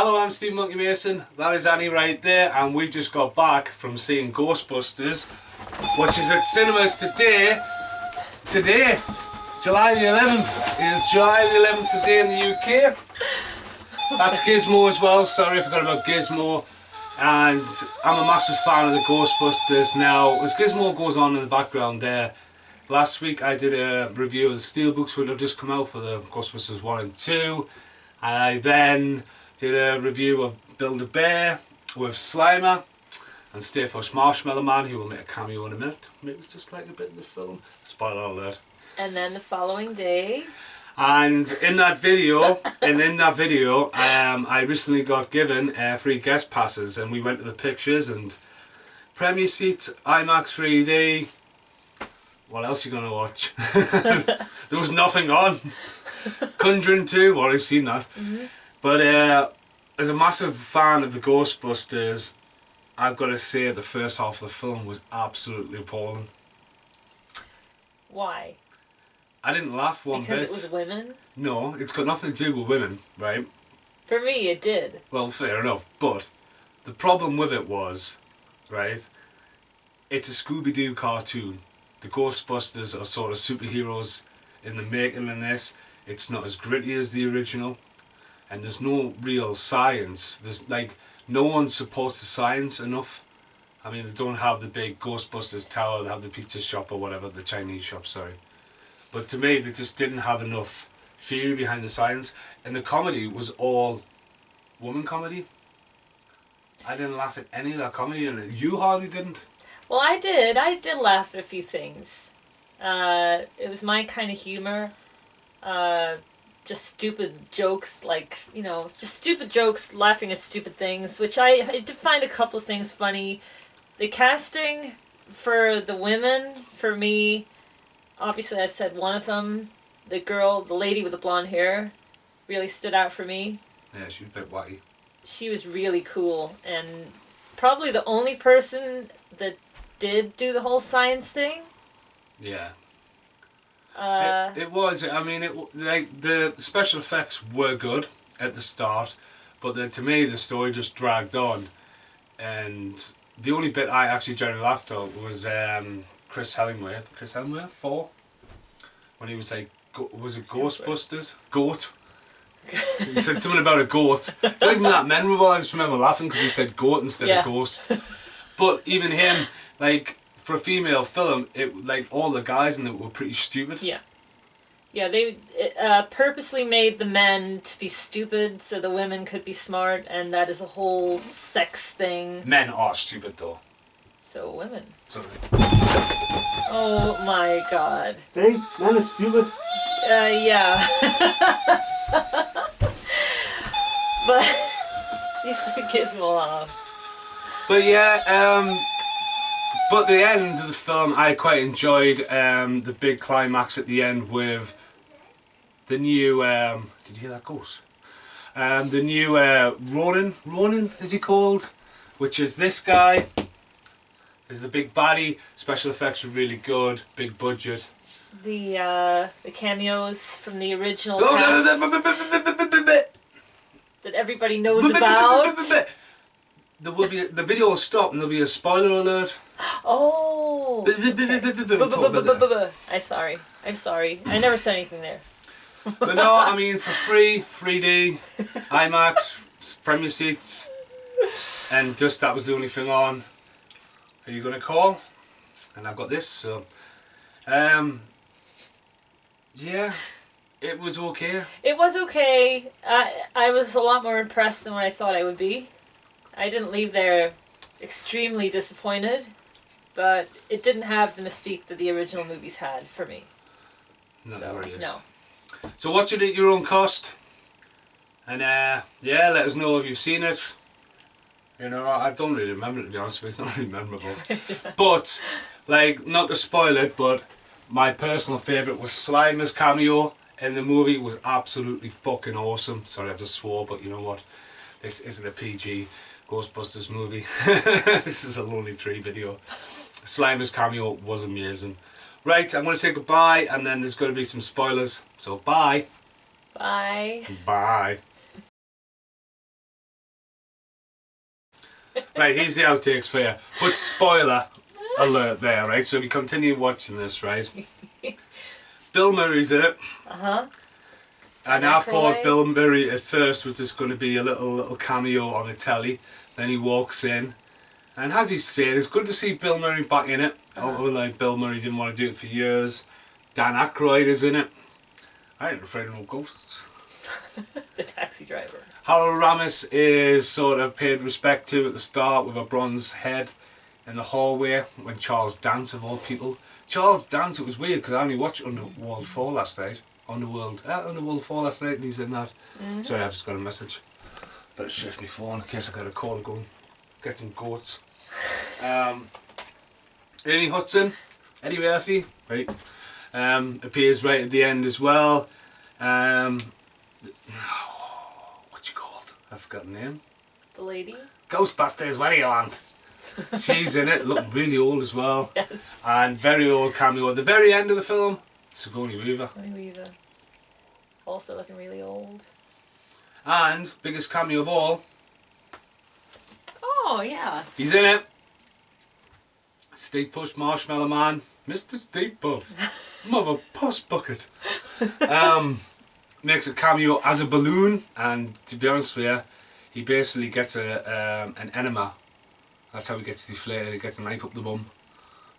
Hello, I'm Steve Monkey Mason. That is Annie right there, and we just got back from seeing Ghostbusters, which is at cinemas today. July the 11th. It's July the 11th today in the UK. That's Gizmo as well. Sorry, I forgot about Gizmo. And I'm a massive fan of the Ghostbusters. Now, as Gizmo goes on in the background there, last week I did a review of the steelbooks which have just come out for the Ghostbusters 1 and 2. And I then did a review of Build-A-Bear with Slimer and Stay Puft Marshmallow Man, who will make a cameo in a minute. Maybe it's just like a bit in the film. Spoiler alert. And then the following day. And in that video, I recently got given free guest passes, and we went to the pictures and premiere seats, IMAX 3D. What else are you gonna watch? There was nothing on. Conjuring 2, well, I've seen that. But as a massive fan of the Ghostbusters, I've got to say the first half of the film was absolutely appalling. Why? I didn't laugh one bit. Because it was women? No, it's got nothing to do with women, right? For me, it did. Well, fair enough. But the problem with it was, right, it's a Scooby-Doo cartoon. The Ghostbusters are sort of superheroes in the making in this. It's not as gritty as the original. And there's no real science. There's like, no one supports the science enough. I mean, they don't have the big Ghostbusters tower, they have the pizza shop or whatever, the Chinese shop, sorry. But to me, they just didn't have enough theory behind the science. And the comedy was all woman comedy. I didn't laugh at any of that comedy, and you hardly didn't. Well, I did. I did laugh at a few things. It was my kind of humor. Just stupid jokes, like, you know, just stupid jokes, laughing at stupid things, which I did find a couple of things funny. The casting for the women, for me, obviously I've said one of them, the lady with the blonde hair, really stood out for me. Yeah, she was a bit wacky. She was really cool, and probably the only person that did do the whole science thing. Yeah. It was. I mean, like the special effects were good at the start, but then to me the story just dragged on, and the only bit I actually generally laughed at was Chris Hemsworth 4, when he was like, was it Ghostbusters? Goat. He said something about a goat. It's not even that memorable. I just remember laughing because he said goat instead of ghost. But even him, like, for a female film, it like all the guys in it were pretty stupid. Yeah. Yeah, they purposely made the men to be stupid so the women could be smart, and that is a whole sex thing. Men are stupid though. So women. Sorry. Oh my god. See? Men are stupid. Yeah. But you Gizmo off. But yeah, but the end of the film, I quite enjoyed the big climax at the end with the new, did you hear that ghost? The new Ronan is he called? Which is this guy, is the big baddie. Special effects were really good, big budget. The cameos from the original cast that everybody knows about. There will be, the video will stop and there'll be a spoiler alert. Oh! I'm sorry. I never said anything there. But no, I mean, for free, 3D, IMAX, premiere seats, and just that was the only thing on. Are you going to call? And I've got this, so... yeah, it was okay. It was okay. I was a lot more impressed than what I thought I would be. I didn't leave there extremely disappointed, but it didn't have the mystique that the original movies had for me. Not so, worries. no. So watch it at your own cost, and yeah, let us know if you've seen it. You know, I don't really remember it, to be honest with you. It's not really memorable. But, like, not to spoil it, but my personal favourite was Slimer's cameo in the movie. Was absolutely fucking awesome. Sorry, I just swore, but you know what? This isn't a PG Ghostbusters movie. This is a Lonely Tree video. Slimer's cameo was amazing. Right, I'm going to say goodbye, and then there's going to be some spoilers. So bye. Bye. Bye. Right, here's the outtakes for you. But spoiler alert there, right? So if you continue watching this, right? Bill Murray's in it. Uh-huh. And I thought Bill Murray at first was just going to be a little cameo on the telly. Then he walks in. And as he's saying, it's good to see Bill Murray back in it. Like Bill Murray didn't want to do it for years. Dan Aykroyd is in it. I ain't afraid of no ghosts. The taxi driver. Harold Ramis is sort of paid respect to at the start with a bronze head in the hallway when Charles Dance, of all people. Charles Dance, it was weird because I only watched Underworld 4 last night. Underworld 4 last night, and he's in that. Sorry, I've just got a message. Better shift my phone in case I got a call going. Get some goats. Ernie Hudson, Eddie Murphy, right? Appears right at the end as well. What's she called? I forgot the name. The lady? Ghostbusters, what do you want? She's in it, looking really old as well. Yes. And very old cameo at the very end of the film. Sigourney Weaver. Sigourney Weaver. Also looking really old. And biggest cameo of all. Oh, yeah. He's in it. Steve Push Marshmallow Man. Mr. Steve Puff. Mother puss bucket. Makes a cameo as a balloon, and to be honest with you, he basically gets an enema. That's how he gets deflated. He gets a knife up the bum.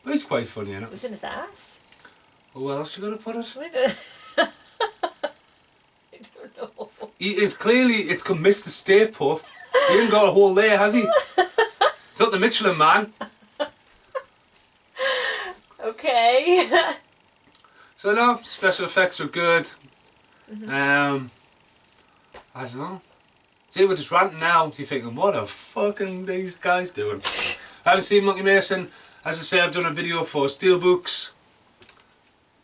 But it's quite funny, isn't it? It was in his ass? Well, where else you gonna put it? I don't know. He is clearly, it's come Mr. Stave Puff. He ain't got a hole there, has he? It's not the Michelin Man. Okay. So no, special effects were good. I don't know. See, we're just ranting now. You're thinking, what are fucking these guys doing? I haven't seen Monkey Mason. As I say, I've done a video for Steelbooks,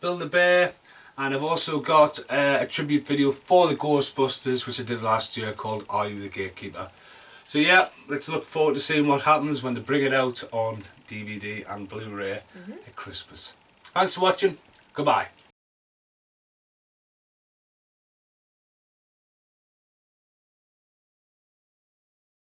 Build a Bear, and I've also got a tribute video for the Ghostbusters, which I did last year, called Are You the Gatekeeper? So yeah, let's look forward to seeing what happens when they bring it out on DVD and Blu-ray at Christmas. Thanks for watching. Goodbye.